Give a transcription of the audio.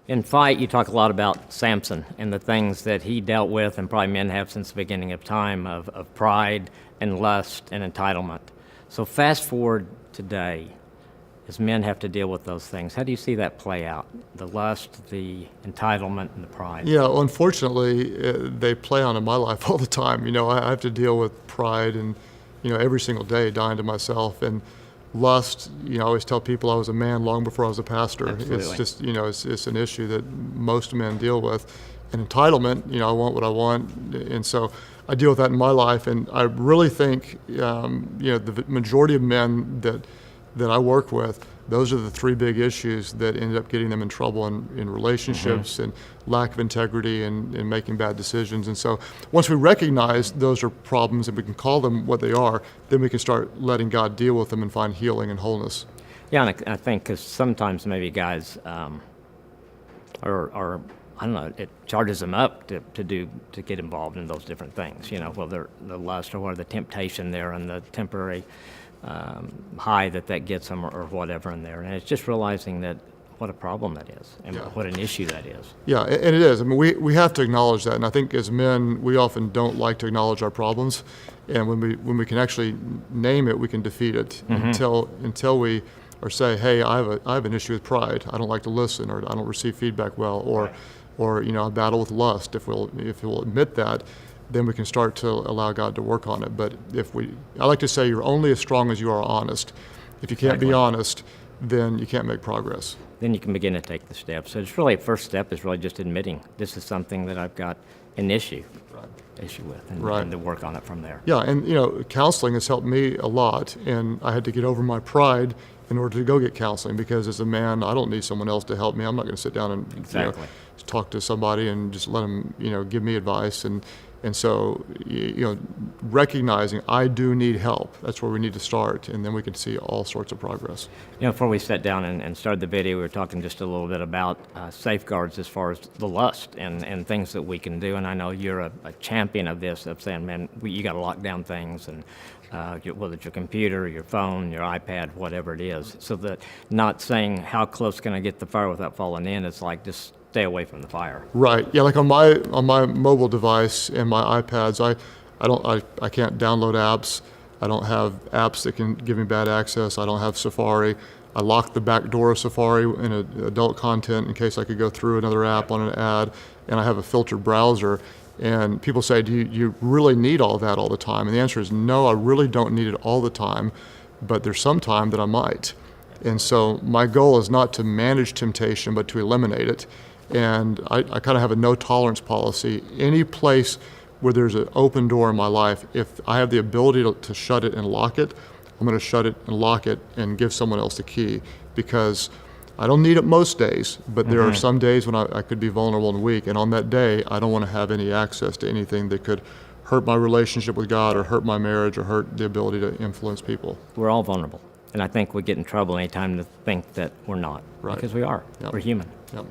In Fight, you talk a lot about Samson and the things that he dealt with, and probably men have since the beginning of time, of pride and lust and entitlement. So fast forward today, as men have to deal with those things, how do you see that play out? The lust, the entitlement, and the pride? Yeah, well, unfortunately, they play on in my life all the time. I have to deal with pride and, every single day, dying to myself. And lust, I always tell people I was a man long before I was a pastor. Absolutely. It's just, it's an issue that most men deal with. And entitlement, I want what I want. And so I deal with that in my life. And I really think, the majority of men that I work with, those are the three big issues that ended up getting them in trouble in relationships and lack of integrity and making bad decisions. And so once we recognize those are problems and we can call them what they are, then we can start letting God deal with them and find healing and wholeness. Yeah, and I think because sometimes maybe guys are I don't know, it charges them up to get involved in those different things, whether the lust or the temptation there and the temporary high that gets them or whatever in there. And it's just realizing that what a problem that is and what an issue that is. Yeah, and it is. I mean, we have to acknowledge that. And I think as men, we often don't like to acknowledge our problems. And when we can actually name it, we can defeat it until we or say, hey, I have an issue with pride. I don't like to listen, or I don't receive feedback well, or I battle with lust. If we'll admit that, then we can start to allow God to work on it. But I like to say you're only as strong as you are honest. If you can't be honest, then you can't make progress. Then you can begin to take the steps. So it's really, first step is really just admitting this is something that I've got an issue with, and to work on it from there. Yeah, and counseling has helped me a lot, and I had to get over my pride in order to go get counseling, because as a man, I don't need someone else to help me. I'm not going to sit down and talk to somebody and just let them give me advice. And so, recognizing I do need help, that's where we need to start, and then we can see all sorts of progress. Before we sat down and started the video, we were talking just a little bit about safeguards as far as the lust and things that we can do. And I know you're a champion of this, of saying, man, you got to lock down things, and whether it's your computer, your phone, your iPad, whatever it is. So that not saying how close can I get the fire without falling in, it's like just stay away from the fire. Right. Yeah. Like on my mobile device and my iPads, I can't download apps. I don't have apps that can give me bad access. I don't have Safari. I lock the back door of Safari in adult content in case I could go through another app on an ad. And I have a filtered browser. And people say, do you really need all that all the time? And the answer is no, I really don't need it all the time, but there's some time that I might. And so my goal is not to manage temptation, but to eliminate it. And I kind of have a no tolerance policy. Any place where there's an open door in my life, if I have the ability to shut it and lock it, I'm going to shut it and lock it and give someone else the key, because I don't need it most days, but there are some days when I could be vulnerable and weak. And on that day, I don't want to have any access to anything that could hurt my relationship with God or hurt my marriage or hurt the ability to influence people. We're all vulnerable. And I think we get in trouble anytime to think that we're not, because we are. We're human. Yep.